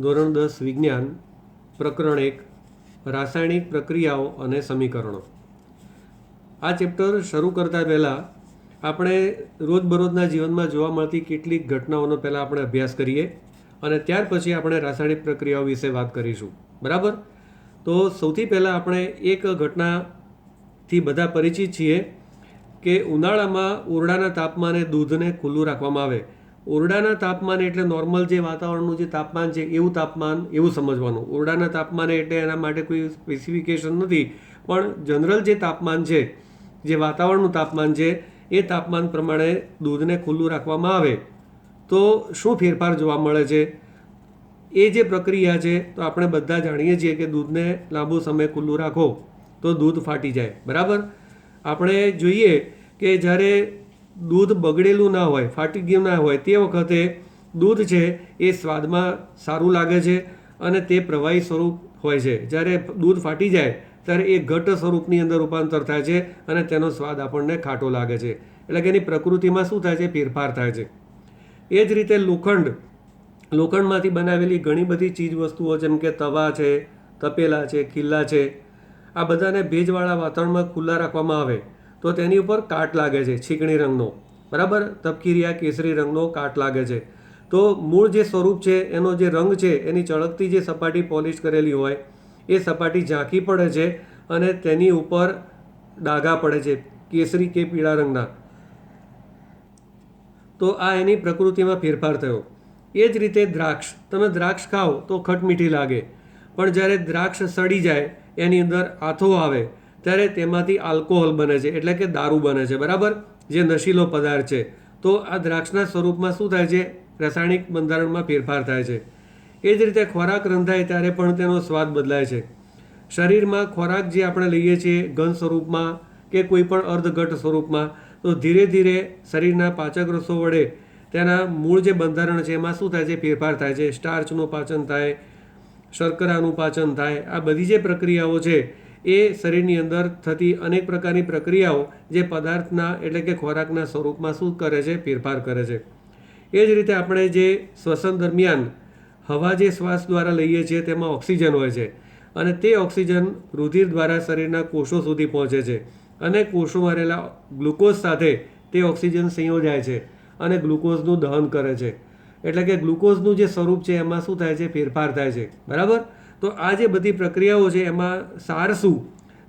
ધોરણ 10 વિજ્ઞાન પ્રકરણ 1 રાસાયણિક પ્રક્રિયાઓ અને સમીકરણો. આ ચેપ્ટર શરૂ કરતાં પહેલાં આપણે રોજબરોજના જીવનમાં જોવા મળતી કેટલીક ઘટનાઓનો પહેલાં આપણે અભ્યાસ કરીએ અને ત્યાર પછી આપણે રાસાયણિક પ્રક્રિયાઓ વિશે વાત કરીશું. બરાબર? તો સૌથી પહેલાં આપણે એક ઘટનાથી બધા પરિચિત છીએ કે ઉનાળામાં ઓરડાના તાપમાને દૂધને ખુલ્લું રાખવામાં આવે. ઓરડાના તાપમાને એટલે નોર્મલ જે વાતાવરણનું જે તાપમાન છે એવું તાપમાન એવું સમજવાનું. ઓરડાના તાપમાને એટલે એના માટે કોઈ સ્પેસિફિકેશન નથી, પણ જનરલ જે તાપમાન છે, જે વાતાવરણનું તાપમાન છે, એ તાપમાન પ્રમાણે દૂધને ખુલ્લું રાખવામાં આવે તો શું ફેરફાર જોવા મળે છે? એ જે પ્રક્રિયા છે તો આપણે બધા જાણીએ છીએ કે દૂધને લાંબો સમય ખુલ્લું રાખો તો દૂધ ફાટી જાય. બરાબર? આપણે જોઈએ કે જ્યારે દૂધ બગડેલું ના હોય, ફાટી ગયું ના હોય, તે વખતે દૂધ છે એ સ્વાદમાં સારું લાગે છે અને તે પ્રવાહી સ્વરૂપ હોય છે. જ્યારે દૂધ ફાટી જાય ત્યારે એ ઘટ્ટ સ્વરૂપની અંદર રૂપાંતર થાય છે અને તેનો સ્વાદ આપણને ખાટો લાગે છે. એટલે કે એની પ્રકૃતિમાં શું થાય છે? ફેરફાર થાય છે. એ જ રીતે લોખંડમાંથી બનાવેલી ઘણી બધી ચીજ વસ્તુઓ જેમ કે તવા છે, તપેલા છે, ખીલ્લા છે, આ બધાને ભેજવાળા વાતાવરણમાં ખુલ્લા રાખવામાં આવે તો તેની ઉપર કાટ લાગે છે, છીકણી રંગનો. બરાબર? તપકીરિયા કેસરી રંગનો કાટ લાગે છે. તો મૂળ જે સ્વરૂપ છે એનો જે રંગ છે, એની ચળકતી જે સપાટી પોલિશ કરેલી હોય એ સપાટી ઝાંખી પડે છે અને તેની ઉપર ડાઘા પડે છે કેસરી કે પીળા રંગના. તો આ એની પ્રકૃતિમાં ફેરફાર થયો. એ જ રીતે દ્રાક્ષ, તમે દ્રાક્ષ ખાઓ તો ખટમીઠી લાગે, પણ જ્યારે દ્રાક્ષ સડી જાય, એની અંદર આથો આવે ત્યારે તેમાંથી આલ્કોહોલ બને છે, એટલે કે દારૂ બને છે. બરાબર? જે નશીલો પદાર્થ છે. તો આ દ્રાક્ષના સ્વરૂપમાં શું થાય છે? રાસાયણિક બંધારણમાં ફેરફાર થાય છે. એ જ રીતે ખોરાક રંધાય ત્યારે પણ તેનો સ્વાદ બદલાય છે. શરીરમાં ખોરાક જે આપણે લઈએ છીએ ઘન સ્વરૂપમાં કે કોઈ પણ અર્ધઘટ સ્વરૂપમાં, તો ધીરે ધીરે શરીરના પાચક રસો વડે તેના મૂળ જે બંધારણ છે એમાં શું થાય છે? ફેરફાર થાય છે. સ્ટાર્ચનું પાચન થાય, શર્કરાનું પાચન થાય. આ બધી જે પ્રક્રિયાઓ છે એ શરીરની અંદર થતી અનેક પ્રકારની પ્રક્રિયાઓ જે પદાર્થના એટલે કે ખોરાકના સ્વરૂપમાં શું કરે છે? ફેરફાર કરે છે. એ જ રીતે આપણે જે શ્વસન દરમિયાન હવા જે શ્વાસ દ્વારા લઈએ છીએ તેમાં ઓક્સિજન હોય છે અને તે ઓક્સિજન રુધિર દ્વારા શરીરના કોષો સુધી પહોંચે છે અને કોષોમાં રહેલા ગ્લુકોઝ સાથે તે ઓક્સિજન સંયોજાય છે અને ગ્લુકોઝનું દહન કરે છે. એટલે કે ગ્લુકોઝનું જે સ્વરૂપ છે એમાં શું થાય છે? ફેરફાર થાય છે. બરાબર? તો આ જે બધી પ્રક્રિયાઓ છે એમાં સાર શું?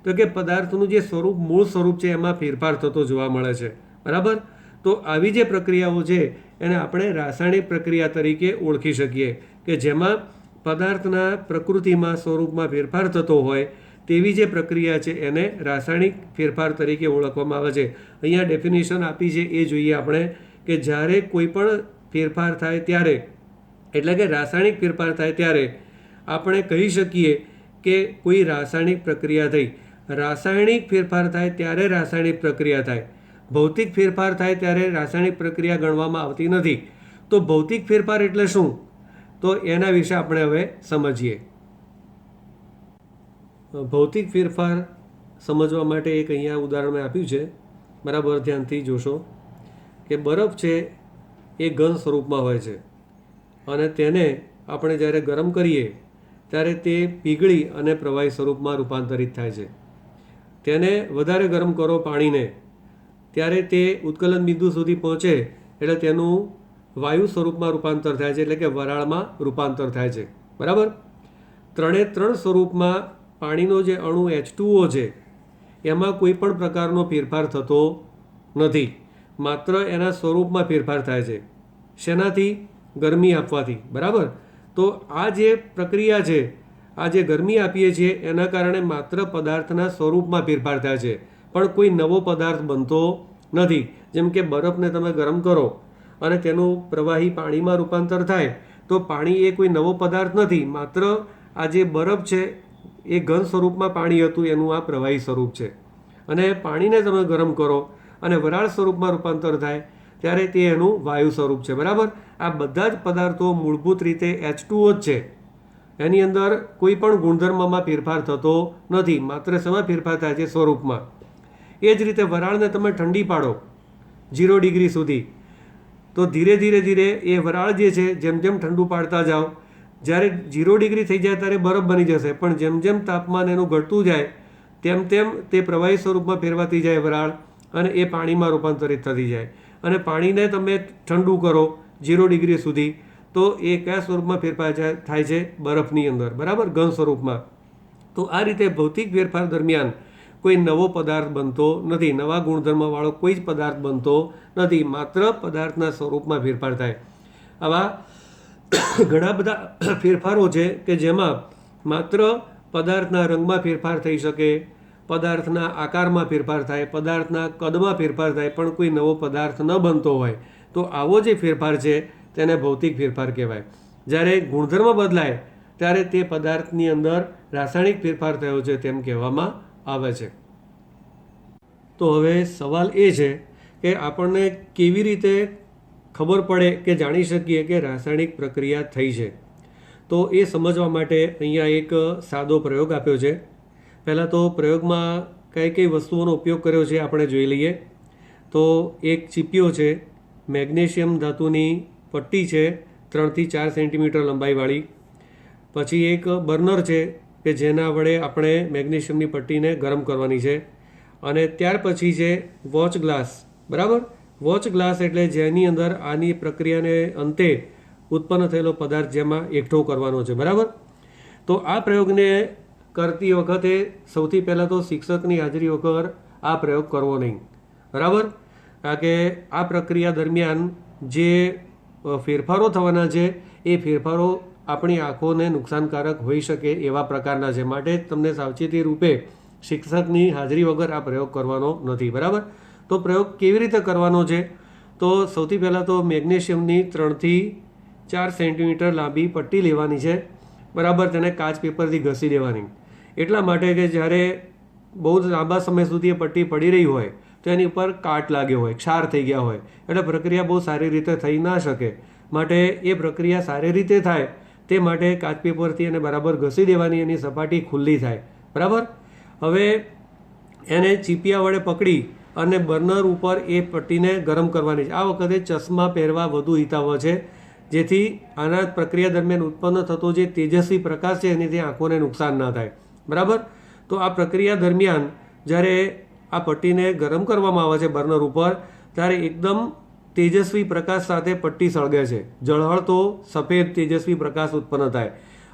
તો કે પદાર્થનું જે સ્વરૂપ, મૂળ સ્વરૂપ છે એમાં ફેરફાર થતો જોવા મળે છે. બરાબર? તો આવી જે પ્રક્રિયાઓ છે એને આપણે રાસાયણિક પ્રક્રિયા તરીકે ઓળખી શકીએ કે જેમાં પદાર્થના પ્રકૃતિમાં સ્વરૂપમાં ફેરફાર થતો હોય તેવી જે પ્રક્રિયા છે એને રાસાયણિક ફેરફાર તરીકે ઓળખવામાં આવે છે. અહીંયા ડેફિનેશન આપી છે એ જોઈએ આપણે કે જ્યારે કોઈ પણ ફેરફાર થાય ત્યારે, એટલે કે રાસાયણિક ફેરફાર થાય ત્યારે આપણે કહી શકીએ કે કોઈ રાસાયણિક પ્રક્રિયા થઈ. રાસાયણિક ફેરફાર થાય ત્યારે રાસાયણિક પ્રક્રિયા થાય. ભૌતિક ફેરફાર થાય ત્યારે રાસાયણિક પ્રક્રિયા ગણવામાં આવતી નથી. તો ભૌતિક ફેરફાર એટલે શું? તો એના વિશે આપણે હવે સમજીએ. ભૌતિક ફેરફાર સમજવા માટે એક અહીંયા ઉદાહરણ મેં આપ્યું છે. બરાબર? ધ્યાનથી જોશો કે બરફ છે એ ઘન સ્વરૂપમાં હોય છે અને તેને આપણે જ્યારે ગરમ કરીએ ત્યારે તે પીગળી અને પ્રવાહી સ્વરૂપમાં રૂપાંતરિત થાય છે. તેને વધારે ગરમ કરો પાણીને ત્યારે તે ઉત્કલન બિંદુ સુધી પહોંચે એટલે તેનું વાયુ સ્વરૂપમાં રૂપાંતર થાય છે, એટલે કે વરાળમાં રૂપાંતર થાય છે. બરાબર? ત્રણ સ્વરૂપમાં પાણીનો જે અણુ H2O છે એમાં કોઈ પણ પ્રકારનો ફેરફાર થતો નથી, માત્ર એના સ્વરૂપમાં ફેરફાર થાય છે. શેનાથી? ગરમી આપવાથી. બરાબર? તો આ જે પ્રક્રિયા છે, આ જે ગરમી આપીએ છીએ એના કારણે માત્ર પદાર્થના સ્વરૂપમાં ફેરફાર થાય છે, પણ કોઈ નવો પદાર્થ બનતો નથી. જેમ કે બરફને તમે ગરમ કરો અને તેનું પ્રવાહી પાણીમાં રૂપાંતર થાય તો પાણી એ કોઈ નવો પદાર્થ નથી, માત્ર આ જે બરફ છે એ ઘન સ્વરૂપમાં પાણી હતું એનું આ પ્રવાહી સ્વરૂપ છે. અને પાણીને તમે ગરમ કરો અને વરાળ સ્વરૂપમાં રૂપાંતર થાય ત્યારે તે એનું વાયુ સ્વરૂપ છે. બરાબર? આ બધા જ પદાર્થો મૂળભૂત રીતે H2O જ છે. એની અંદર કોઈ પણ ગુણધર્મમાં ફેરફાર થતો નથી, માત્ર શેમાં ફેરફાર થાય છે? સ્વરૂપમાં. એ જ રીતે વરાળને તમે ઠંડી પાડો 0 ડિગ્રી સુધી તો ધીરે ધીરે એ વરાળ જે છે જેમ જેમ ઠંડુ પાડતા જાઓ જ્યારે 0 ડિગ્રી થઈ જાય ત્યારે બરફ બની જશે, પણ જેમ જેમ તાપમાન એનું ઘટતું જાય તેમ તેમ તે પ્રવાહી સ્વરૂપમાં ફેરવાતી જાય વરાળ, અને એ પાણીમાં રૂપાંતરિત થતી જાય. અને પાણીને તમે ઠંડુ કરો 0 ડિગ્રી સુધી તો એ કયા સ્વરૂપમાં ફેરફાર થાય છે? બરફની અંદર, બરાબર, ઘન સ્વરૂપમાં. તો આ રીતે ભૌતિક ફેરફાર દરમિયાન કોઈ નવો પદાર્થ બનતો નથી, નવા ગુણધર્મવાળો કોઈ જ પદાર્થ બનતો નથી, માત્ર પદાર્થના સ્વરૂપમાં ફેરફાર થાય. આવા ઘણા બધા ફેરફારો છે કે જેમાં માત્ર પદાર્થના રંગમાં ફેરફાર થઈ શકે, પદાર્થના આકારમાં ફેરફાર થાય, પદાર્થના કદમાં ફેરફાર થાય, પણ કોઈ નવો પદાર્થ ન બનતો હોય. તો આવો જે ફેરફાર છે તેને ભૌતિક ફેરફાર કહેવાય. જ્યારે ગુણધર્મ બદલાય ત્યારે તે પદાર્થની અંદર રાસાયણિક ફેરફાર થયો છે તેમ કહેવામાં આવે છે. તો હવે સવાલ એ છે કે આપણને કેવી રીતે ખબર પડે કે જાણી શકીએ કે રાસાયણિક પ્રક્રિયા થઈ છે? તો એ સમજવા માટે અહીંયા એક સાદો પ્રયોગ આપ્યો છે. પહેલાં તો પ્રયોગમાં કઈ કઈ વસ્તુઓનો ઉપયોગ કર્યો છે આપણે જોઈ લઈએ. તો એક ચીપિયો છે, મેગ્નેશિયમ ધાતુની પટ્ટી છે 3 થી 4 સેન્ટીમીટર લંબાઈવાળી. પછી એક બર્નર છે કે જેના વડે આપણે મેગ્નેશિયમની પટ્ટીને ગરમ કરવાની છે. અને ત્યાર પછી છે વોચ ગ્લાસ, બરાબર. વોચ ગ્લાસ એટલે જેની અંદર આની પ્રક્રિયાને અંતે ઉત્પન્ન થયેલો પદાર્થ જેમાં એકઠો કરવાનો છે, બરાબર. તો આ પ્રયોગને કરતી વખતે સૌથી પહેલાં તો શિક્ષકની હાજરી વગર આ પ્રયોગ કરવો નહીં, બરાબર. કારણ કે આ પ્રક્રિયા દરમિયાન જે ફેરફારો થવાના છે એ ફેરફારો આપણી આંખોને નુકસાનકારક હોઈ શકે એવા પ્રકારના છે, માટે તમને સાવચેતી રૂપે શિક્ષકની હાજરી વગર આ પ્રયોગ કરવાનો નથી, બરાબર. તો પ્રયોગ કેવી રીતે કરવાનો છે? તો સૌથી પહેલાં તો મેગ્નેશિયમની 3 થી 4 સેન્ટીમીટર લાંબી પટ્ટી લેવાની છે, બરાબર. તેને કાચ પેપરથી ઘસી દેવાની, એટલા માટે કે જ્યારે બહુ જ લાંબા સમય સુધી એ પટ્ટી પડી રહી હોય તો એની ઉપર કાટ લાગ્યો હોય, ક્ષાર થઈ ગયા હોય, એટલે પ્રક્રિયા બહુ સારી રીતે થઈ ના શકે. માટે એ પ્રક્રિયા સારી રીતે થાય તે માટે કાચ પેપરથી એને બરાબર ઘસી દેવાની, એની સપાટી ખુલ્લી થાય, બરાબર. હવે એને ચીપિયા વડે પકડી અને બર્નર ઉપર એ પટ્ટીને ગરમ કરવાની છે. આ વખતે ચશ્મા પહેરવા વધુ હિતાવહ છે, જેથી આના પ્રક્રિયા દરમિયાન ઉત્પન્ન થતો જે તેજસ્વી પ્રકાશ છે એનાથી આંખોને નુકસાન ના થાય, બરાબર. તો આ પ્રક્રિયા દરમિયાન જ્યારે આ પટ્ટીને ગરમ કરવામાં આવે છે બર્નર ઉપર, ત્યારે એકદમ તેજસ્વી પ્રકાશ સાથે પટ્ટી સળગે છે, ઝળહળતો સફેદ તેજસ્વી પ્રકાશ ઉત્પન્ન થાય.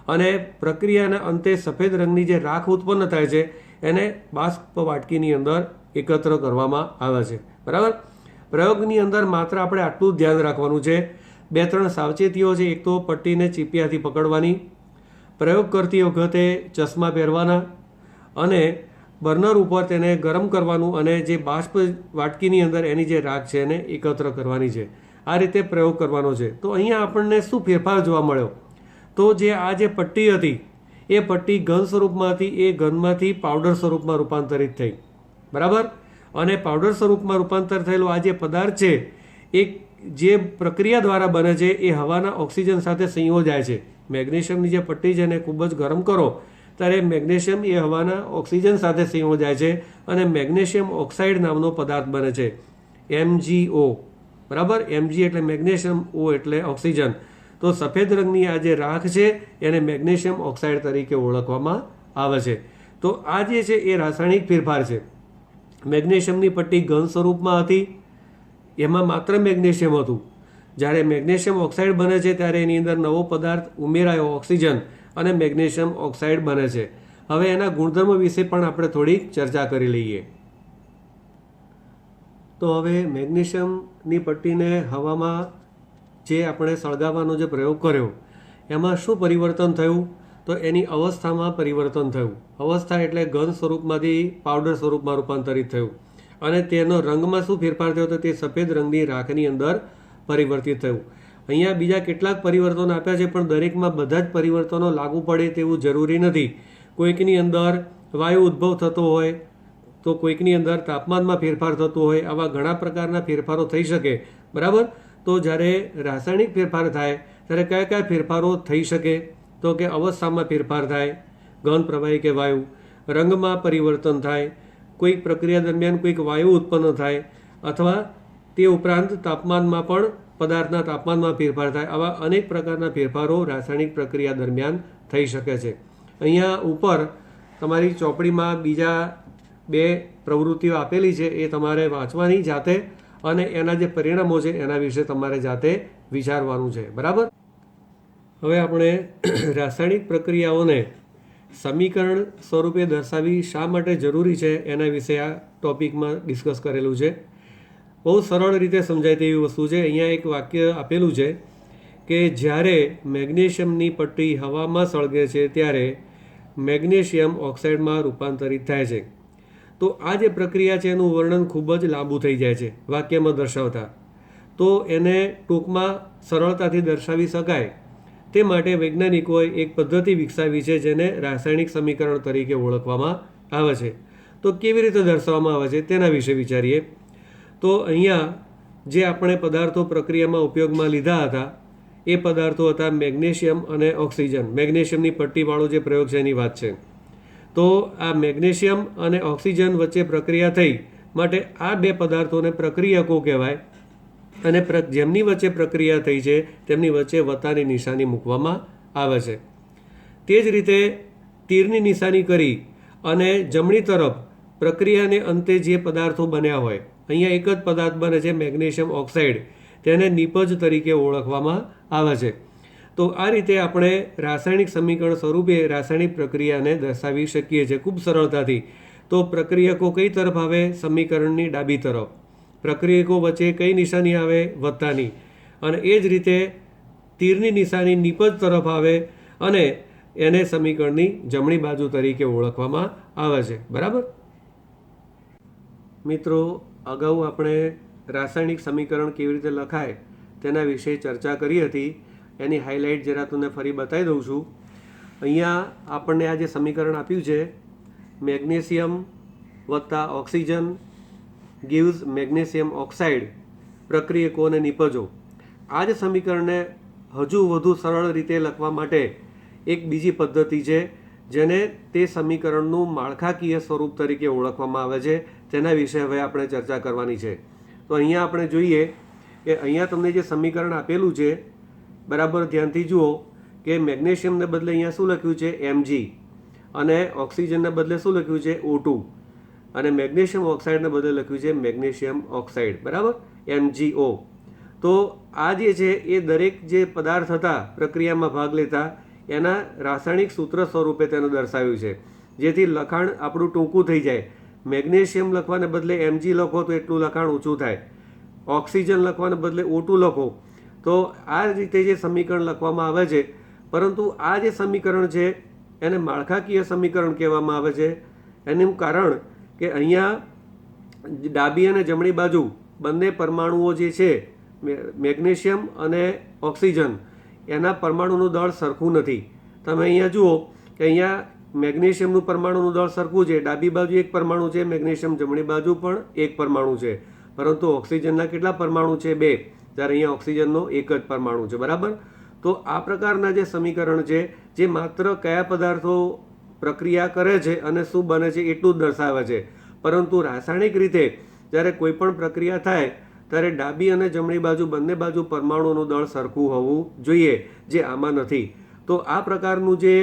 અને પ્રક્રિયાના અંતે સફેદ રંગની જે રાખ ઉત્પન્ન થાય છે એને બાષ્પ વાટકીની અંદર એકત્ર કરવામાં આવે છે, બરાબર. પ્રયોગની અંદર માત્ર આપણે આટલું જ ધ્યાન રાખવાનું છે. 2-3 સાવચેતીઓ છે. એક તો પટ્ટીને ચીપિયાથી પકડવાની, પ્રયોગ કરતી વખતે ચશ્મા પહેરવાના, અને બર્નર ઉપર તેને ગરમ કરવાનું, અને જે બાષ્પ વાટકીની અંદર એની જે રાખ છે એને એકત્ર કરવાની છે. આ રીતે પ્રયોગ કરવાનો છે. તો અહીંયા આપણને શું ફેરફાર જોવા મળ્યો? તો જે આ જે પટ્ટી હતી એ પટ્ટી ઘન સ્વરૂપમાં હતી, એ ઘનમાંથી પાવડર સ્વરૂપમાં રૂપાંતરિત થઈ, બરાબર. અને પાવડર સ્વરૂપમાં રૂપાંતર થયેલો આ જે પદાર્થ છે એ જે પ્રક્રિયા દ્વારા બને છે એ હવાના ઓક્સિજન સાથે સંયોજાય છે. મેગ્નેશિયમની જે પટ્ટી છે એને ખૂબ જ ગરમ કરો ત્યારે મેગ્નેશિયમ એ હવાના ઓક્સિજન સાથે સંયોજાય છે અને મેગ્નેશિયમ ઓક્સાઇડ નામનો પદાર્થ બને છે, MgO, બરાબર. Mg એટલે મેગ્નેશિયમ, O એટલે ઓક્સિજન. તો સફેદ રંગની આ જે રાખ છે એને મેગ્નેશિયમ ઓક્સાઇડ તરીકે ઓળખવામાં આવે છે. તો આ જે છે એ રાસાયણિક ફેરફાર છે. મેગ્નેશિયમની પટ્ટી ઘન સ્વરૂપમાં હતી, એમાં માત્ર મેગ્નેશિયમ હતું. જ્યારે મેગ્નેશિયમ ઓક્સાઇડ બને છે ત્યારે એની અંદર નવો પદાર્થ ઉમેરાયો, ઓક્સિજન, અને મેગ્નેશિયમ ઓક્સાઇડ બને છે. હવે એના ગુણધર્મ વિશે પણ આપણે થોડીક ચર્ચા કરી લઈએ. તો હવે મેગ્નેશિયમની પટ્ટીને હવામાં જે આપણે સળગાવવાનો જે પ્રયોગ કર્યો એમાં શું પરિવર્તન થયું? તો એની અવસ્થામાં પરિવર્તન થયું. અવસ્થા એટલે ઘન સ્વરૂપમાંથી પાવડર સ્વરૂપમાં રૂપાંતરિત થયું. અને તેનો રંગમાં શું ફેરફાર થયો? તો તે સફેદ રંગની રાખની અંદર પરિવર્તિત થયું. અહીંયા બીજા કેટલાક પરિવર્તનો આપ્યા છે, પણ દરેકમાં બધા જ પરિવર્તનો લાગુ પડે તેવું જરૂરી નથી. કોઈકની અંદર વાયુ ઉદ્ભવ થતો હોય, તો કોઈકની અંદર તાપમાનમાં ફેરફાર થતો હોય, આવા ઘણા પ્રકારના ફેરફારો થઈ શકે, બરાબર. તો જ્યારે રાસાયણિક ફેરફાર થાય ત્યારે કયા કયા ફેરફારો થઈ શકે? તો કે અવસ્થામાં ફેરફાર થાય, ઘન, પ્રવાહી કે વાયુ. રંગમાં પરિવર્તન થાય, કોઈક પ્રક્રિયા દરમિયાન કોઈક વાયુ ઉત્પન્ન થાય, અથવા તે ઉપરાંત તાપમાનમાં પણ પદાર્થના તાપમાનમાં ફેરફાર થાય, આવા અનેક પ્રકારના ફેરફારો રાસાયણિક પ્રક્રિયા દરમિયાન થઈ શકે છે. અહીંયા ઉપર તમારી ચોપડીમાં બીજા 2 પ્રવૃત્તિઓ આપેલી છે, એ તમારે વાંચવાની જાતે, અને એના જે પરિણામો છે એના વિશે તમારે જાતે વિચારવાનું છે. બરાબર. હવે આપણે રાસાયણિક પ્રક્રિયાઓને સમીકરણ સ્વરૂપે દર્શાવવી શા માટે જરૂરી છે એના વિશે આ ટોપિકમાં ડિસ્કસ કરેલું છે. બહુ સરળ રીતે સમજાય તેવી વસ્તુ છે. અહીંયા એક વાક્ય આપેલું છે કે જ્યારે મેગ્નેશિયમની પટ્ટી હવામાં સળગે છે ત્યારે મેગ્નેશિયમ ઓક્સાઇડમાં રૂપાંતરિત થાય છે. તો આ જે પ્રક્રિયા છે એનું વર્ણન ખૂબ જ લાંબુ થઈ જાય છે વાક્યમાં દર્શાવતા. તો એને ટૂંકમાં સરળતાથી દર્શાવી શકાય તે માટે વૈજ્ઞાનિકોએ એક પદ્ધતિ વિકસાવી છે જેને રાસાયણિક સમીકરણ તરીકે ઓળખવામાં આવે છે. તો કેવી રીતે દર્શાવવામાં આવે છે તેના વિશે વિચારીએ. તો અહીંયા જે આપણે પદાર્થો પ્રક્રિયામાં ઉપયોગમાં લીધા હતા એ પદાર્થો હતા મેગ્નેશિયમ અને ઓક્સિજન. મેગ્નેશિયમની પટ્ટીવાળો જે પ્રયોગ છે એની વાત છે. તો આ મેગ્નેશિયમ અને ઓક્સિજન વચ્ચે પ્રક્રિયા થઈ માટે આ 2 પદાર્થોને પ્રક્રિયકો કહેવાય, અને જેમની વચ્ચે પ્રક્રિયા થઈ છે તેમની વચ્ચે વત્તાની નિશાની મૂકવામાં આવે છે. તે જ રીતે તીરની નિશાની કરી અને જમણી તરફ પ્રક્રિયાને અંતે જે પદાર્થો બન્યા હોય, અહીંયા એક જ પદાર્થ બને છે મેગ્નેશિયમ ઓક્સાઇડ, તેને નિપજ તરીકે ઓળખવામાં આવે છે. તો આ રીતે આપણે રાસાયણિક સમીકરણ સ્વરૂપે રાસાયણિક પ્રક્રિયાને દર્શાવી શકીએ છીએ ખૂબ સરળતાથી. તો પ્રક્રિયકો કઈ તરફ આવે? સમીકરણની ડાબી તરફ. પ્રક્રિયકો વચ્ચે કઈ નિશાની આવે? વત્તાની. અને એ જ રીતે તીરની નિશાની નિપજ તરફ આવે અને એને સમીકરણની જમણી બાજુ તરીકે ઓળખવામાં આવે છે. બરાબર. મિત્રો, અગાઉ આપણે રાસાયણિક સમીકરણ કેવી રીતે લખાય તેના વિશે ચર્ચા કરી હતી. એની હાઇલાઇટ જરા તમને ફરી બતાવી દઉં છું. અહીંયા આપણને આ જે સમીકરણ આપ્યું છે, મેગ્નેશિયમ વત્તા ઓક્સિજન gives મેગ્નેશિયમ ઓક્સાઇડ પ્રક્રિયકો અને નિપજો. આ જ સમીકરણને હજુ વધુ સરળ રીતે લખવા માટે એક બીજી પદ્ધતિ છે જેને તે સમીકરણનું માળખાકીય સ્વરૂપ તરીકે ઓળખવામાં આવે છે. તેના વિશે હવે આપણે ચર્ચા કરવાની છે. તો અહીંયા આપણે જોઈએ કે અહીંયા તમને જે સમીકરણ આપેલું છે, બરાબર ધ્યાનથી જુઓ કે મેગ્નેશિયમને બદલે અહીંયા શું લખ્યું છે? Mg, અને ઓક્સિજનને બદલે શું લખ્યું છે? O2, અને મેગ્નેશિયમ ઓક્સાઇડને બદલે લખ્યું છે મેગ્નેશિયમ ઓક્સાઇડ. બરાબર, MgO. તો આ જે છે એ દરેક જે પદાર્થ હતા પ્રક્રિયામાં ભાગ લેતા એના રાસાયણિક સૂત્ર સ્વરૂપે તેને દર્શાવ્યું છે, જેથી લખાણ આપણું ટૂંકું થઈ જાય. મેગ્નેશિયમ લખવાને બદલે Mg લખો તો એટલું લખાણ ઊંચું થાય. ઓક્સિજન લખવાને બદલે O2 લખો. તો આ રીતે જે સમીકરણ લખવામાં આવે છે, પરંતુ આ જે સમીકરણ છે એને માળખાકીય સમીકરણ કહેવામાં આવે છે. એનું કારણ કે અહીંયા ડાબી અને જમણી બાજુ બંને પરમાણુઓ જે છે મેગ્નેશિયમ અને ઓક્સિજન, એના પરમાણુનું દળ સરખું નથી. તમે અહીંયા જુઓ કે અહીંયા મેગ્નેશિયમનું પરમાણુનું દળ સરખું છે. ડાબી બાજુ એક પરમાણુ છે મેગ્નેશિયમ, જમણી બાજુ પણ એક પરમાણુ છે. પરંતુ ઓક્સિજનના કેટલા પરમાણુ છે? 2. જ્યારે અહીંયા ઓક્સિજનનો એક જ પરમાણુ છે. બરાબર. તો આ પ્રકારના જે સમીકરણ છે જે માત્ર કયા પદાર્થો પ્રક્રિયા કરે છે અને શું બને છે એટલું જ દર્શાવે છે. પરંતુ રાસાયણિક રીતે જ્યારે કોઈ પણ પ્રક્રિયા થાય ત્યારે ડાબી અને જમણી બાજુ બંને બાજુ પરમાણુનું દળ સરખું હોવું જોઈએ, જે આમાં નથી. તો આ પ્રકારનું જે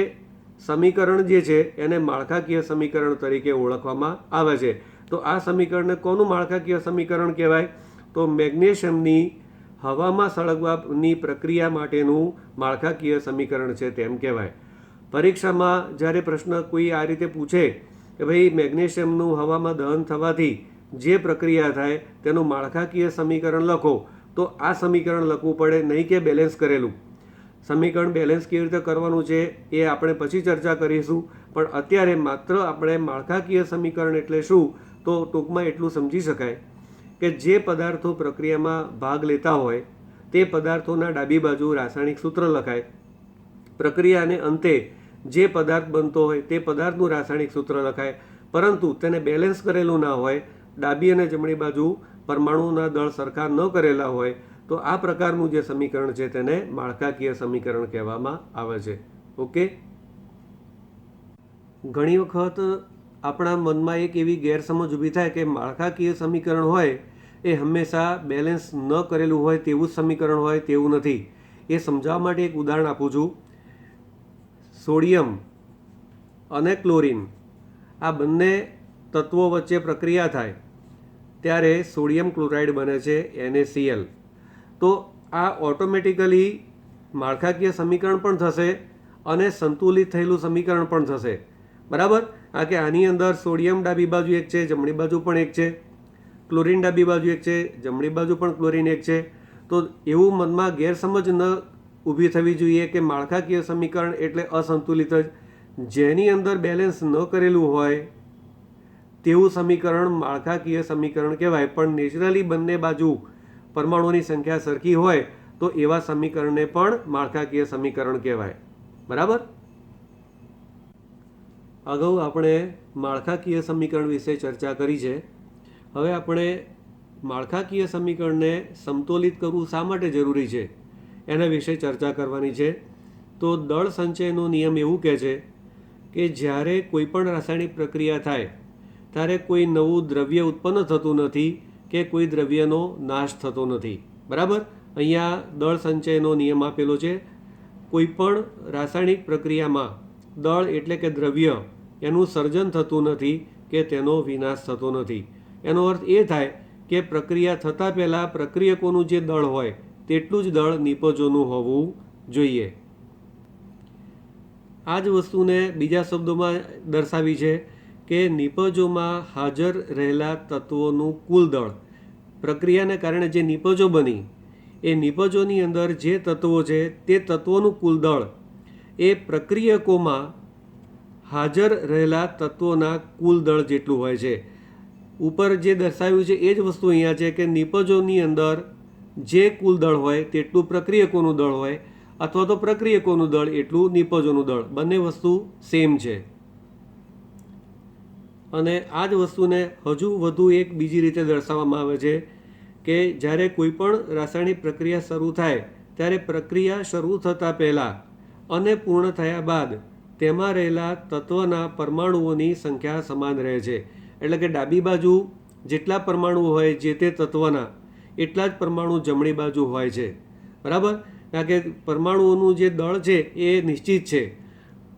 સમીકરણ જે છે એને માળખાકીય સમીકરણ તરીકે ઓળખવામાં આવે છે. તો આ સમીકરણને કોનું માળખાકીય સમીકરણ કહેવાય? તો મેગ્નેશિયમની હવામાં સળગવાની પ્રક્રિયા માટેનું માળખાકીય સમીકરણ છે તેમ કહેવાય. પરીક્ષામાં જ્યારે પ્રશ્ન કોઈ આ રીતે પૂછે કે ભાઈ મેગ્નેશિયમનું હવામાં દહન થવાથી જે પ્રક્રિયા થાય તેનું માળખાકીય સમીકરણ લખો, તો આ સમીકરણ લખવું પડે, નહીં કે બેલેન્સ કરેલું. સમીકરણ બેલેન્સ કેવી રીતે કરવાનું છે એ આપણે પછી ચર્ચા કરીશું. પણ અત્યારે માત્ર આપણે માળખાકીય સમીકરણ એટલે શું તો ટૂંકમાં એટલું સમજી શકાય કે જે પદાર્થો પ્રક્રિયામાં ભાગ લેતા હોય તે પદાર્થોના ડાબી બાજુ રાસાયણિક સૂત્ર લખાય. પ્રક્રિયાને અંતે જે પદાર્થ બનતો હોય તે પદાર્થનું રાસાયણિક સૂત્ર લખાય, પરંતુ તેને બેલેન્સ કરેલું ના હોય, ડાબી અને જમણી બાજુ પરમાણુના દળ સરખા ન કરેલા હોય, તો આ પ્રકારનું જે સમીકરણ છે તેને માળખાકીય સમીકરણ કહેવામાં આવે છે. ઓકે. ઘણી વખત આપણા મનમાં એક એવી ગેરસમજ ઊભી થાય કે માળખાકીય સમીકરણ હોય એ હંમેશા બેલેન્સ ન કરેલું હોય તેવું જ સમીકરણ હોય તેવું નથી. એ સમજાવવા માટે એક ઉદાહરણ આપું છું. સોડિયમ અને ક્લોરિન આ બંને તત્વો વચ્ચે પ્રક્રિયા થાય ત્યારે સોડિયમ ક્લોરાઇડ બને છે NaCl. તો આ ઓટોમેટિકલી માળખાકીય સમીકરણ પણ થશે અને સંતુલિત થયેલું સમીકરણ પણ થશે. બરાબર? આ કે આની અંદર સોડિયમ ડાબી બાજુ એક છે, જમણી બાજુ પણ એક છે, ક્લોરિન ડાબી બાજુ એક છે, જમણી બાજુ પણ ક્લોરિન એક છે. તો એવું મનમાં ગેરસમજ ન ઊભી થવી જોઈએ કે માળખાકીય સમીકરણ એટલે અસંતુલિત જ. જેની અંદર બેલેન્સ ન કરેલું હોય તેવું સમીકરણ માળખાકીય સમીકરણ કહેવાય. પણ નેચરલી બંને બાજુ પરમાણુઓની સંખ્યા સરખી હોય તો એવા સમીકરણને પણ માળખાકીય સમીકરણ કહેવાય. બરાબર? અગાઉ આપણે માળખાકીય સમીકરણ વિશે ચર્ચા કરી છે. હવે આપણે માળખાકીય સમીકરણને સમતોલિત કરવું શા માટે જરૂરી છે એના વિશે ચર્ચા કરવાની છે. તો દળ સંચયનો નિયમ એવું કહે છે કે જ્યારે કોઈ પણ રાસાયણિક પ્રક્રિયા થાય ત્યારે કોઈ નવું દ્રવ્ય ઉત્પન્ન થતું નથી કે કોઈ દ્રવ્યનો નાશ થતો નથી. બરાબર? અહીંયા દળ સંચયનો નિયમ આપેલો છે. કોઈ પણ રાસાયણિક પ્રક્રિયામાં દળ એટલે કે દ્રવ્ય એનું સર્જન થતું નથી કે તેનો વિનાશ થતો નથી. એનો અર્થ એ થાય કે પ્રક્રિયા થતાં પહેલાં પ્રક્રિયકોનું જે દળ હોય તેટલું જ દળ નિપજોનું હોવું જોઈએ. આ જ વસ્તુને બીજા શબ્દોમાં દર્શાવી છે કે નિપજોમાં હાજર રહેલા તત્વોનું કુલ દળ. પ્રક્રિયાને કારણે જે નિપજો બની એ નિપજોની અંદર જે તત્વો છે તે તત્વોનું કુલ દળ એ પ્રક્રિયકોમાં હાજર રહેલા તત્વોના કુલ દળ જેટલું હોય છે. ઉપર જે દર્શાવ્યું છે એ જ વસ્તુ અહીંયા છે કે નિપજોની અંદર જે કુલ દળ હોય તેટલું પ્રક્રિયકોનું દળ હોય અથવા તો પ્રક્રિયકોનું દળ એટલું નિપજોનું દળ. બંને વસ્તુ સેમ છે. અને આ જ વસ્તુને હજુ વધુ એક બીજી રીતે દર્શાવવામાં આવે છે કે જ્યારે કોઈ પણ રાસાયણિક પ્રક્રિયા શરૂ થાય ત્યારે પ્રક્રિયા શરૂ થતાં પહેલાં અને પૂર્ણ થયા બાદ તેમાં રહેલા તત્વના પરમાણુઓની સંખ્યા સમાન રહે છે. એટલે કે ડાબી બાજુ જેટલા પરમાણુ હોય જે તે તત્વના એટલા જ પરમાણુ જમણી બાજુ હોય છે. બરાબર? કારણ કે પરમાણુઓનું જે દળ છે એ નિશ્ચિત છે.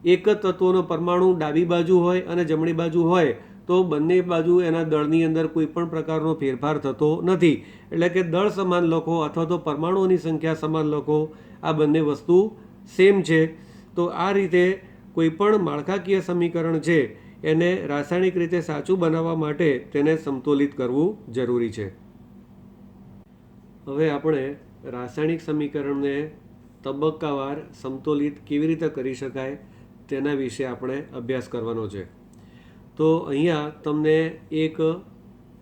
એક જ તત્વનો પરમાણુ ડાબી બાજુ હોય અને જમણી બાજુ હોય તો બંને બાજુ એના દળની અંદર કોઈ પણ પ્રકારનો ફેરફાર થતો નથી. એટલે કે દળ સમાન લખો અથવા તો પરમાણુઓની સંખ્યા સમાન લખો, આ બંને વસ્તુ સેમ છે. તો આ રીતે કોઈ પણ માળખાકીય સમીકરણ છે એને રાસાયણિક રીતે સાચું બનાવવા માટે તેને સમતોલિત કરવું જરૂરી છે. હવે આપણે રાસાયણિક સમીકરણને તબક્કાવાર સમતોલિત કેવી રીતે કરી શકાય તેના વિશે આપણે અભ્યાસ કરવાનો છે. તો અહીંયા તમને એક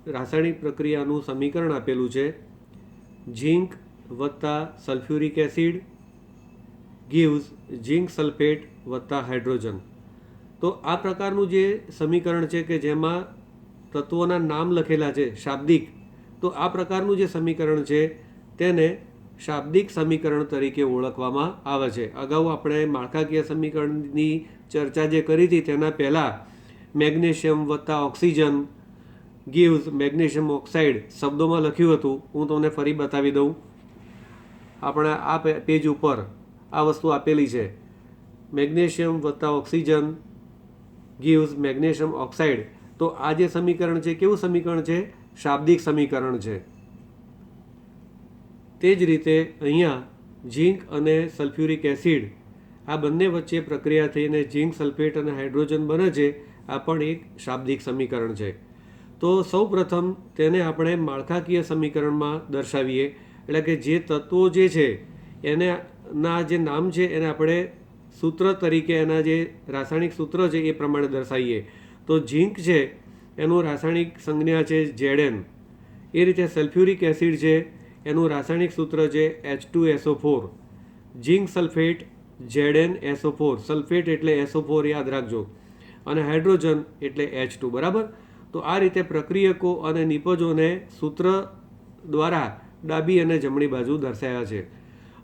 રાસાયણિક પ્રક્રિયાનું સમીકરણ આપેલું છે. ઝીંક વત્તા સલ્ફ્યુરિક એસિડ gives ઝીંક સલ્ફેટ વત્તા હાઇડ્રોજન. તો આ પ્રકારનું જે સમીકરણ છે કે જેમાં તત્વોના નામ લખેલા છે શાબ્દિક, તો આ પ્રકારનું જે સમીકરણ છે તેને શાબ્દિક સમીકરણ તરીકે ઓળખવામાં આવે છે. અગાઉ આપણે માળખાકીય સમીકરણની ચર્ચા જે કરી હતી તેના પહેલાં મેગ્નેશિયમ વત્તા ઓક્સિજન gives મેગ્નેશિયમ ઓક્સાઇડ શબ્દોમાં લખ્યું હતું. હું તમને ફરી બતાવી દઉં. આપણા આ પેજ ઉપર આ વસ્તુ આપેલી છે. મેગ્નેશિયમ વત્તા ઓક્સિજન gives મેગ્નેશિયમ ઓક્સાઇડ. તો આ જે સમીકરણ છે કેવું સમીકરણ છે? શાબ્દિક સમીકરણ છે. તે જ રીતે અહીંયા ઝીંક અને સલ્ફ્યુરિક એસિડ આ બંને વચ્ચે પ્રક્રિયા થઈને ઝીંક સલ્ફેટ અને હાઇડ્રોજન બને છે. આ પણ એક શાબ્દિક સમીકરણ છે. તો સૌપ્રથમ તેને આપણે માળખાકીય સમીકરણમાં દર્શાવીએ. એટલે કે જે તત્વો જે છે એના જે નામ છે એને આપણે સૂત્ર તરીકે એના જે રાસાયણિક સૂત્ર છે એ પ્રમાણે દર્શાવીએ. તો ઝીંક છે એનું રાસાયણિક સંજ્ઞા છે Zn. એ રીતે સલ્ફ્યુરિક એસિડ છે એનું રાસાયણિક સૂત્ર છે H2SO4. ઝીંક સલ્ફેટ ZnSO4. સલ્ફેટ એટલે SO4 યાદ રાખજો. અને હાઇડ્રોજન એટલે H2. બરાબર? તો આ રીતે પ્રક્રિયકો અને નિપજોને સૂત્ર દ્વારા ડાબી અને જમણી બાજુ દર્શાવ્યા છે.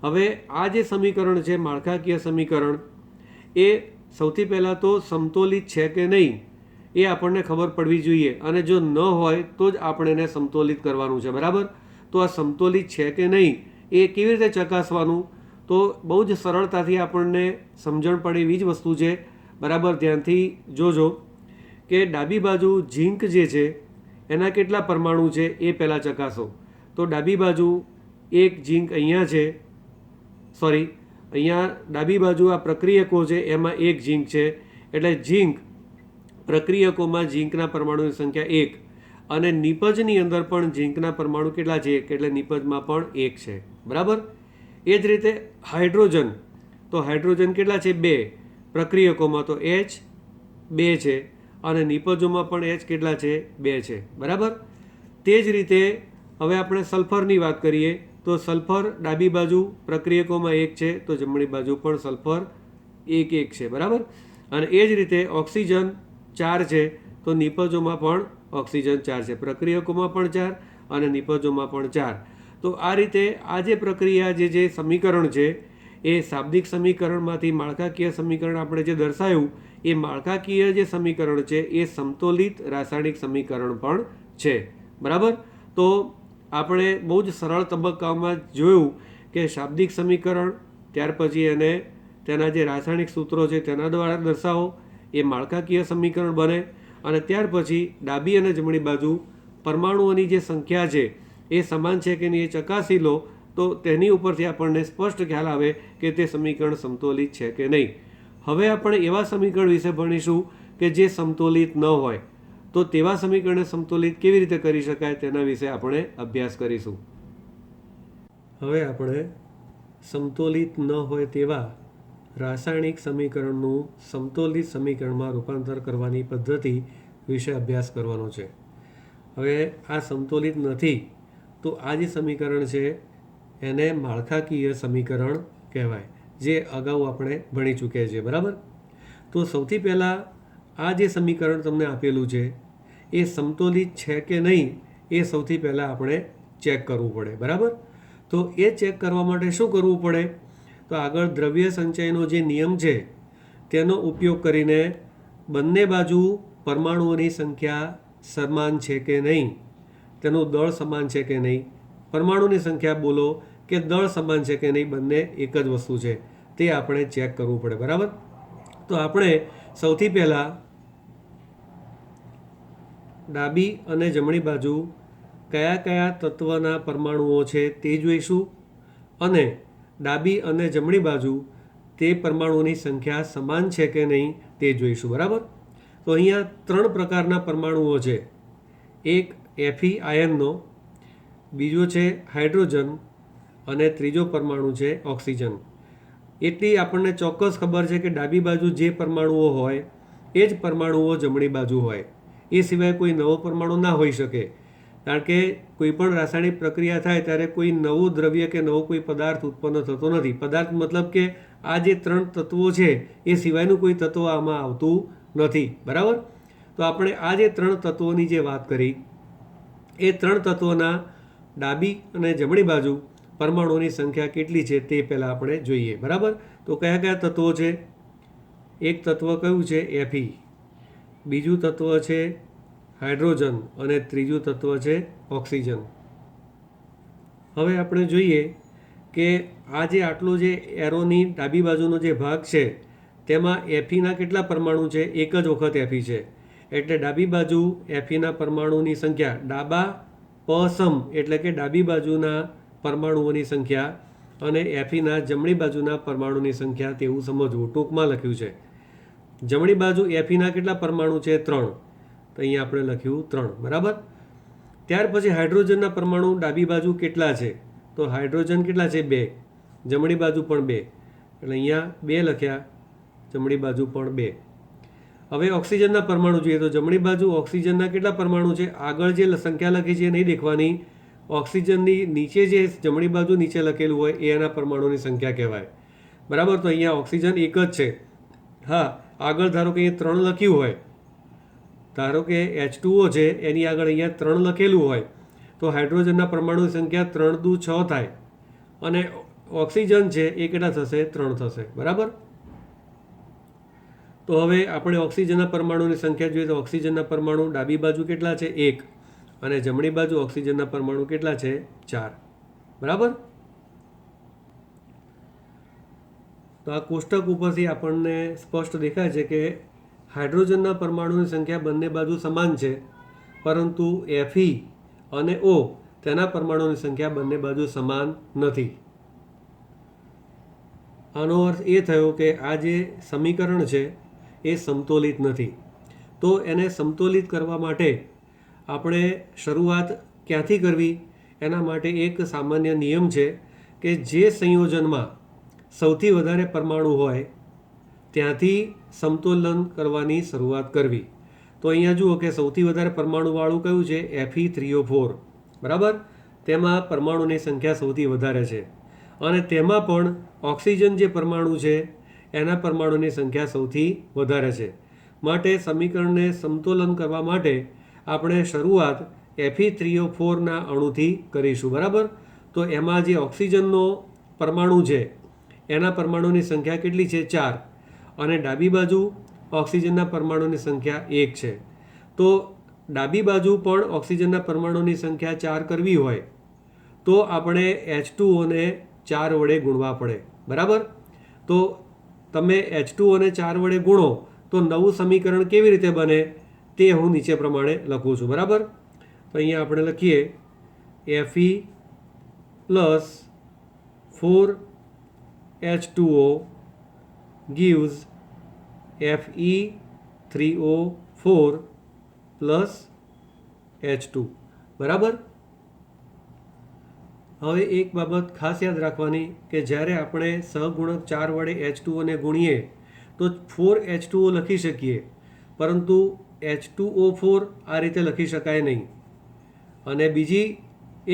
હવે આ જે સમીકરણ છે માળખાકીય સમીકરણ એ સૌથી પહેલાં તો સમતોલિત છે કે નહીં એ આપણને ખબર પડવી જોઈએ, અને જો ન હોય તો જ આપણે એને સમતોલિત કરવાનું છે. બરાબર? તો આ સમતોલિત છે કે નહીં એ કેવી રીતે ચકાસવાનું, તો બહુ જ સરળતાથી આપણને સમજણ પડે એવી જ વસ્તુ છે. બરાબર? ધ્યાનથી જોજો કે ડાબી બાજુ ઝીંક જે છે એના કેટલા પરમાણુ છે એ પહેલાં ચકાસો. તો ડાબી બાજુ એક ઝીંક અહીંયા છે, સોરી, અહીંયા ડાબી બાજુ આ પ્રક્રિયકો છે એમાં એક ઝીંક છે, એટલે ઝીંક પ્રક્રિયકોમાં ઝીંકના પરમાણુની સંખ્યા 1, અને નિપજની અંદર પણ ઝીંકના પરમાણુ કેટલા છે? એટલે નિપજમાં પણ 1 છે. બરાબર? એ જ રીતે હાઇડ્રોજન, તો હાઇડ્રોજન કેટલા છે? 2. પ્રક્રિયકોમાં તો H2 છે, અને નિપજોમાં પણ H કેટલા છે? 2 છે. બરાબર? તે જ રીતે હવે આપણે સલ્ફરની વાત કરીએ, તો સલ્ફર ડાબી બાજુ પ્રક્રિયકોમાં 1 છે, તો જમણી બાજુ પણ સલ્ફર 1 છે. બરાબર? અને એ જ રીતે ઓક્સિજન 4 છે, તો નિપજોમાં પણ ઓક્સિજન 4 છે, પ્રક્રિયકોમાં પણ 4 અને નિપજોમાં પણ 4. તો આ રીતે આ જે પ્રક્રિયા જે સમીકરણ છે એ શાબ્દિક સમીકરણમાંથી માળખાકીય સમીકરણ આપણે જે દર્શાવ્યું એ માળખાકીય જે સમીકરણ છે એ સમતોલિત રાસાયણિક સમીકરણ પણ છે. બરાબર? તો આપણે બહુ જ સરળ તબક્કાઓમાં જોયું કે શાબ્દિક સમીકરણ, ત્યાર પછી એને તેના જે રાસાયણિક સૂત્રો છે તેના દ્વારા દર્શાવો, એ માળખાકીય સમીકરણ બને, અને ત્યાર પછી ડાબી અને જમણી બાજુ પરમાણુઓની જે સંખ્યા છે એ સમાન છે કે નહીં એ ચકાસી લો, તો તેની ઉપરથી આપણને સ્પષ્ટ ખ્યાલ આવે કે તે સમીકરણ સમતોલિત છે કે નહીં. હવે આપણે એવા સમીકરણ વિશે ભણીશું કે જે સમતોલિત ન હોય, તો તેવા સમીકરણને સમતોલિત કેવી રીતે કરી શકાય તેના વિશે આપણે અભ્યાસ કરીશું. હવે આપણે સમતોલિત ન હોય તેવા રાસાયણિક સમીકરણનું સમતોલિત સમીકરણમાં રૂપાંતર કરવાની પદ્ધતિ વિશે અભ્યાસ કરવાનો છે. હવે આ સમતોલિત નથી તો આ જે સમીકરણ છે એને માળખાકીય સમીકરણ કહેવાય, જે અગાઉ આપણે ભણી ચૂક્યા છીએ. બરાબર? તો સૌથી પહેલાં આ જે સમીકરણ તમને આપેલું છે એ સમતોલિત છે કે નહીં એ સૌથી પહેલાં આપણે ચેક કરવું પડે. બરાબર? તો એ ચેક કરવા માટે શું કરવું પડે, તો આગળ દ્રવ્ય સંચયનો જે નિયમ છે તેનો ઉપયોગ કરીને બંને બાજુ પરમાણુઓની સંખ્યા સમાન છે કે નહીં, તેનું દળ સમાન છે કે નહીં, પરમાણુની સંખ્યા બોલો કે દળ સમાન છે કે નહીં, બંને એક જ વસ્તુ છે, તે આપણે ચેક કરવું પડે. બરાબર? તો આપણે સૌથી પહેલાં ડાબી અને જમણી બાજુ કયા કયા તત્વના પરમાણુઓ છે તે જોઈશું, અને ડાબી અને જમણી બાજુ તે પરમાણુઓની સંખ્યા સમાન છે કે નહીં તે જોઈશું. બરાબર? તો અહીંયા 3 પ્રકારના પરમાણુઓ છે. એક Fe આયનનો, બીજો છે હાઇડ્રોજન, અને ત્રીજો પરમાણુ છે ઓક્સિજન. એટલી આપણને ચોક્કસ ખબર છે કે ડાબી બાજુ જે પરમાણુઓ હોય એ જ પરમાણુઓ જમણી બાજુ હોય, એ સિવાય કોઈ નવો પરમાણુ ના હોઈ શકે. કારણ કે કોઈ પણ રાસાયણિક પ્રક્રિયા થાય ત્યારે કોઈ નવું દ્રવ્ય કે નવો કોઈ પદાર્થ ઉત્પન્ન થતો નથી. પદાર્થ મતલબ કે આ જે 3 તત્વો છે એ સિવાયનું કોઈ તત્વ આમાં આવતું નથી. બરાબર? તો આપણે આ જે 3 તત્વોની જે વાત કરી એ 3 તત્વોના ડાબી અને જમણી બાજુ પરમાણુઓની સંખ્યા કેટલી છે તે પહેલાં આપણે જોઈએ. બરાબર? તો કયા કયા તત્વો છે? એક તત્વ કયું છે? Fe. બીજું તત્વ છે હાઇડ્રોજન, અને ત્રીજું તત્વ છે ઓક્સિજન. હવે આપણે જોઈએ કે આ જે આટલો જે એરોની ડાબી બાજુનો જે ભાગ છે તેમાં Feના કેટલા પરમાણુ છે? એક જ વખત Fe છે, એટલે ડાબી બાજુ Feના પરમાણુની સંખ્યા, ડાબા પસમ એટલે કે ડાબી બાજુના પરમાણુઓની સંખ્યા, અને Feના જમણી બાજુના પરમાણુની સંખ્યા તેવું સમજવું. ટૂંકમાં લખ્યું છે. જમણી બાજુ Feના કેટલા પરમાણુ છે? 3. તો અહીંયા આપણે લખ્યું 3. બરાબર? ત્યાર પછી હાઇડ્રોજનના પરમાણુ ડાબી બાજુ કેટલા છે? તો હાઇડ્રોજન કેટલા છે? 2. જમણી બાજુ પણ 2, એટલે અહીંયા 2 લખ્યા, જમણી બાજુ પણ 2. હવે ઓક્સિજનના પરમાણુ જોઈએ, તો જમણી બાજુ ઓક્સિજનના કેટલા પરમાણુ છે? આગળ જે સંખ્યા લખી છે એ નહીં દેખવાની, ઓક્સિજનની નીચે જે જમણી બાજુ નીચે લખેલું હોય એ એના પરમાણુની સંખ્યા કહેવાય. બરાબર? તો અહીંયા ઓક્સિજન એક જ છે. હા, આગળ ધારો કે અહીંયા 3 લખ્યું હોય, ધારો કે H2O છે એની આગળ અહીંયા 3 લખેલું હોય, તો હાઇડ્રોજનના પરમાણુની સંખ્યા 3 દુ 6 થાય, અને ઓક્સિજન છે એ કેટલા થશે? 3 થશે. બરાબર? તો તો હવે આપણે ઓક્સિજનના પરમાણુની સંખ્યા જોઈએ તો ઓક્સિજનના પરમાણુ ડાબી બાજુ કેટલા છે 1 અને જમણી બાજુ ઓક્સિજનના પરમાણુ કેટલા છે 4. બરાબર. તો આ કોષ્ટક ઉપરથી આપણને સ્પષ્ટ દેખાય છે કે હાઇડ્રોજનના પરમાણુની સંખ્યા બંને બાજુ સમાન છે, પરંતુ Fe અને O તેના પરમાણુની સંખ્યા બંને બાજુ સમાન નથી. આનો અર્થ એ થયો કે આ જે સમીકરણ છે એ સમતોલિત નથી. તો એને સમતોલિત કરવા માટે આપણે શરૂઆત ક્યાંથી કરવી? એના માટે એક સામાન્ય નિયમ છે કે જે સંયોજનમાં સૌથી વધારે પરમાણુ હોય ત્યાંથી સમતોલન કરવાની શરૂઆત કરવી. તો અહીંયા જુઓ કે સૌથી વધારે પરમાણુવાળું કયું છે? Fe3O4. બરાબર. તેમાં પરમાણુની સંખ્યા સૌથી વધારે છે અને તેમાં પણ ઓક્સિજન જે પરમાણુ છે એના પરમાણુની સંખ્યા સૌથી વધારે છે. માટે સમીકરણને સમતોલન કરવા માટે આપણે શરૂઆત Fe3O4ના અણુથી કરીશું. બરાબર. તો એમાં જે ઓક્સિજનનો પરમાણુ છે એના પરમાણુની સંખ્યા કેટલી છે? 4 અને ડાબી બાજુ ઓક્સિજનના પરમાણુની સંખ્યા 1 છે. તો ડાબી બાજુ પણ ઓક્સિજનના પરમાણુની સંખ્યા 4 કરવી હોય તો આપણે H2Oને 4 વડે ગુણવા પડે. બરાબર. તો તમે H2Oને 4 વડે ગુણો તો નવું સમીકરણ કેવી રીતે બને તે હું નીચે પ્રમાણે લખું છું. બરાબર. તો અહીંયા આપણે લખીએ Fe plus 4H2O gives Fe3O4 plus H2. બરાબર. હવે એક બાબત ખાસ યાદ રાખવાની કે જ્યારે આપણે સહગુણક 4 વડે H2Oને ગુણીએ તો 4H2O લખી શકીએ, પરંતુ H2O4 આ રીતે લખી શકાય નહીં. અને બીજી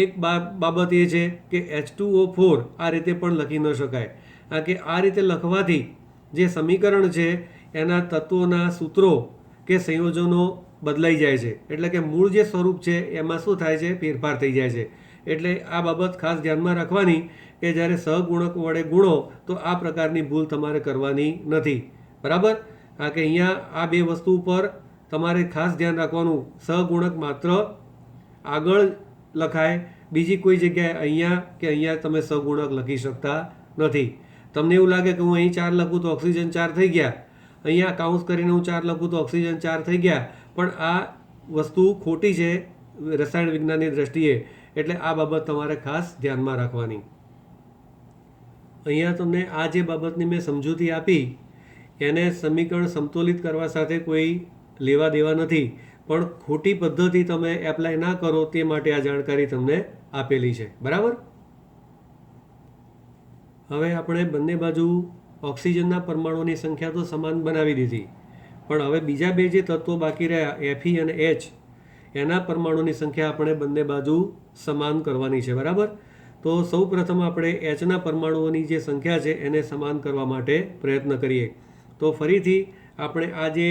એક બાબત એ છે કે H2O4 આ રીતે પણ લખી ન શકાય. કારણ કે આ રીતે લખવાથી જે સમીકરણ છે એના તત્વોના સૂત્રો કે સંયોજનો બદલાઈ જાય છે. એટલે કે મૂળ જે સ્વરૂપ છે એમાં શું થાય છે? ફેરફાર થઈ જાય છે. એટલે આ બાબત ખાસ ધ્યાનમાં રાખવાની કે જ્યારે સહગુણક વડે ગુણો તો આ પ્રકારની ભૂલ તમારે કરવાની નથી. બરાબર. કારણ કે અહીંયા આ બે વસ્તુ ઉપર તમારે ખાસ ધ્યાન રાખવાનું. સહગુણક માત્ર આગળ લખાય, બીજી કોઈ જગ્યાએ અહીંયા કે અહીંયા તમે સહગુણક લખી શકતા નથી. તમને એવું લાગે કે હું અહીં 4 લખું તો ઓક્સિજન 4 થઈ ગયા, અહીંયા કાઉન્સ કરીને હું 4 લખું તો ઓક્સિજન 4 થઈ ગયા, પણ આ વસ્તુ ખોટી છે રસાયણ વિજ્ઞાનની દ્રષ્ટિએ. એટલે આ બાબત તમારે ખાસ ધ્યાનમાં રાખવાની. અહીંયા તમને આ જે બાબતની મેં સમજૂતી આપી એને સમીકરણ સમતોલિત કરવા સાથે કોઈ લેવા દેવા નથી, પણ ખોટી પદ્ધતિ તમે એપ્લાય ના કરો તે માટે આ જાણકારી તમને આપેલી છે. બરાબર. હવે આપણે બંને બાજુ ઓક્સિજનના પરમાણુની સંખ્યા તો સમાન બનાવી દીધી, પણ હવે બીજા બે જે તત્વો બાકી રહ્યા Fe અને H એના પરમાણુની સંખ્યા આપણે બંને બાજુ સમાન કરવાની છે. બરાબર. તો સૌ પ્રથમ આપણે Hના પરમાણુઓની જે સંખ્યા છે એને સમાન કરવા માટે પ્રયત્ન કરીએ. તો ફરીથી આપણે આ જે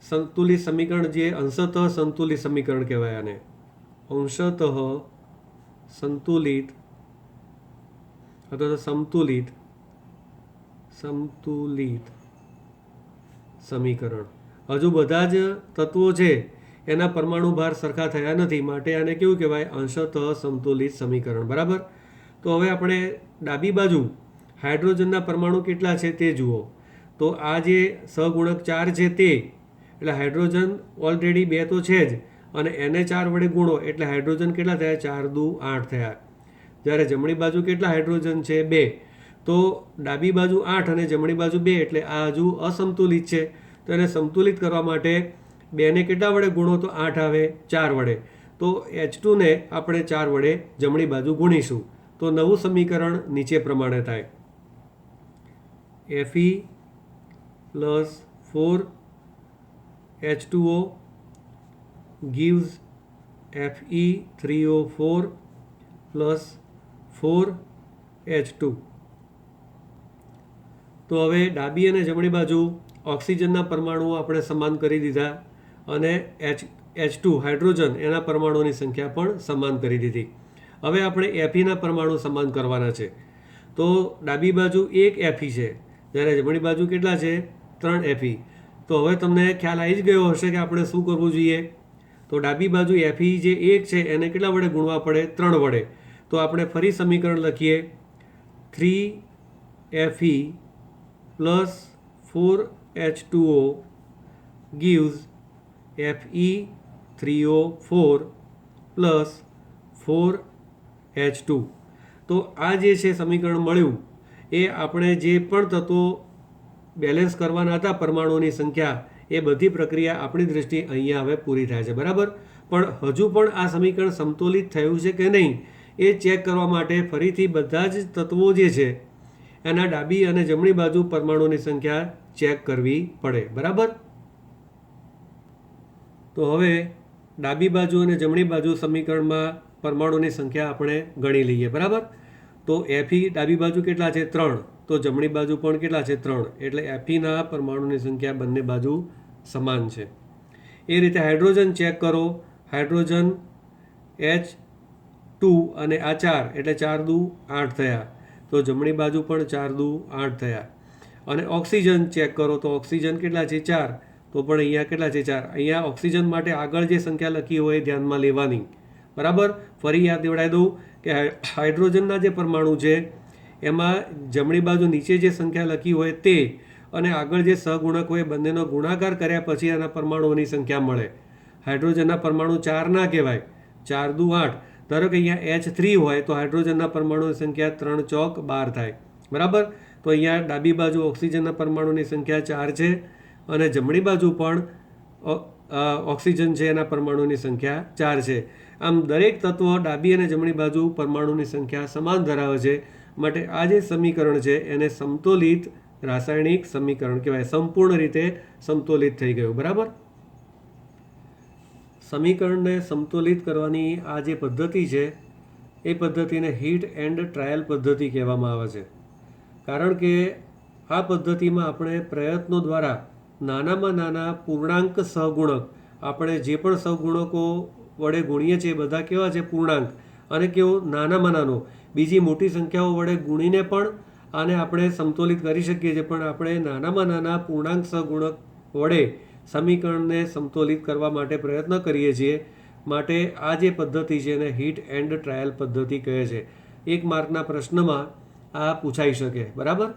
સંતુલિત સમીકરણ જે અંશતઃ સંતુલિત સમીકરણ કહેવાય, આને અંશતઃ સંતુલિત અથવા તો સમતુલિત સમીકરણ. હજુ બધા જ તત્વો છે એના પરમાણુ ભાર સરખા થયા નથી, માટે આને કેવું કહેવાય? અંશતઃ સંતુલિત સમીકરણ. બરાબર. તો હવે આપણે ડાબી બાજુ હાઇડ્રોજનના પરમાણુ કેટલા છે તે જુઓ. તો આ જે સહગુણક 4 છે તે, એટલે હાઇડ્રોજન ઓલરેડી 2 તો છે જ, અને એને 4 વડે ગુણો એટલે હાઇડ્રોજન કેટલા થયા? 4 દુ 8 થયા. જ્યારે જમણી બાજુ કેટલા હાઇડ્રોજન છે? 2. તો ડાબી બાજુ 8 અને જમણી બાજુ 2 એટલે આ હજુ અસંતુલિત છે. તો એને સંતુલિત કરવા માટે 2ને કેટલા વડે ગુણો તો 8 આવે? 4 વડે. તો H2ને આપણે 4 વડે જમણી બાજુ ગુણીશું તો નવું સમીકરણ નીચે પ્રમાણે થાય. Fe plus 4H2O gives Fe3O4 plus 4H2. તો હવે ડાબી અને જમણી બાજુ ઓક્સિજનના પરમાણુઓ આપણે સમાન કરી દીધા અને H2 હાઇડ્રોજન એના પરમાણુઓની સંખ્યા પણ સમાન કરી દીધી. હવે આપણે Feના પરમાણુ સમાન કરવાના છે. તો ડાબી બાજુ 1 Fe છે, જ્યારે જમણી બાજુ કેટલા છે? 3 Fe. તો હવે તમને ખ્યાલ આવી જ ગયો હશે કે આપણે શું કરવું જોઈએ. તો ડાબી બાજુ FE જે 1 છે એને કેટલા વડે ગુણવા પડે? 3 વડે. તો આપણે ફરી સમીકરણ લખીએ. 3FE plus 4H2O gives Fe3O4 plus 4H2. તો આ જે છે સમીકરણ મળ્યું એ આપણે જે પણ તત્વો બેલેન્સ કરવાના હતા પરમાણુઓની સંખ્યા એ બધી પ્રક્રિયા આપણી દૃષ્ટિએ અહીંયા હવે પૂરી થાય છે. બરાબર. પણ હજુ પણ આ સમીકરણ સમતોલિત થયું છે કે નહીં એ ચેક કરવા માટે ફરીથી બધા જ તત્વો જે છે એના ડાબી અને જમણી બાજુ પરમાણુની સંખ્યા ચેક કરવી પડે. બરાબર. તો હવે ડાબી બાજુ અને જમણી બાજુ સમીકરણમાં પરમાણુની સંખ્યા આપણે ગણી લઈએ. બરાબર. તો Fe ડાબી બાજુ કેટલા છે? 3. તો જમણી બાજુ પણ કેટલા છે? 3. એટલે Feના પરમાણુની સંખ્યા બંને બાજુ સમાન છે. એ રીતે હાઇડ્રોજન ચેક કરો. હાઇડ્રોજન H2 અને આ 4 એટલે 4 દુ 8 થયા. તો જમણી બાજુ પણ 4 દુ 8 થયા. અને ઓક્સિજન ચેક કરો. તો ઓક્સિજન કેટલા છે? 4. તો પણ અહીંયા કેટલા છે? 4. અહીંયા ઓક્સિજન માટે આગળ જે સંખ્યા લખી હોય એ ધ્યાનમાં લેવાની. બરાબર. ફરી યાદ દેવડાવી દઉં કે હાઇડ્રોજનના જે પરમાણુ છે એમાં જમણી બાજુ નીચે જે સંખ્યા લખી હોય તે અને આગળ જે સહગુણક હોય બંનેનો ગુણાકાર કર્યા પછી એના પરમાણુઓની સંખ્યા મળે. હાઇડ્રોજનના પરમાણુ 4 ના કહેવાય. 4 દુ 8. ધારો કે અહીંયા H3 હોય તો હાઇડ્રોજનના પરમાણુની સંખ્યા 3 ચોક 12 થાય. બરાબર. તો અહીંયા ડાબી બાજુ ઓક્સિજનના પરમાણુની સંખ્યા 4 છે અને જમણી બાજુ પણ ઓક્સિજન છે એના પરમાણુની સંખ્યા 4 છે. આમ દરેક તત્વ ડાબી અને જમણી બાજુ પરમાણુની સંખ્યા સમાન ધરાવે છે. માટે આ જે સમીકરણ છે એને સમતોલિત રાસાયણિક સમીકરણ કહેવાય. સંપૂર્ણ રીતે સમતોલિત થઈ ગયું. બરાબર. સમીકરણને સમતોલિત કરવાની આ જે પદ્ધતિ છે એ પદ્ધતિને હીટ એન્ડ ટ્રાયલ પદ્ધતિ કહેવામાં આવે છે. કારણ કે આ પદ્ધતિમાં આપણે પ્રયત્નો દ્વારા નાનામાં નાના પૂર્ણાંક સહગુણક આપણે જે પણ સહગુણકો વડે ગુણીએ છીએ બધા કેવા છે? પૂર્ણાંક. અને કેવો? નાનામાં નાનો. બીજી મોટી સંખ્યાઓ વડે ગુણીને પણ આને આપણે સમતોલિત કરી શકીએ છીએ. પણ આપણે નાનામાં નાના પૂર્ણાંક સહગુણક વડે સમીકરણને સમતોલિત કરવા માટે પ્રયત્ન કરીએ છીએ. માટે આ જે પદ્ધતિ છે એને હીટ એન્ડ ટ્રાયલ પદ્ધતિ કહે છે. 1 માર્કના પ્રશ્નમાં આ પૂછાઈ શકે. બરાબર.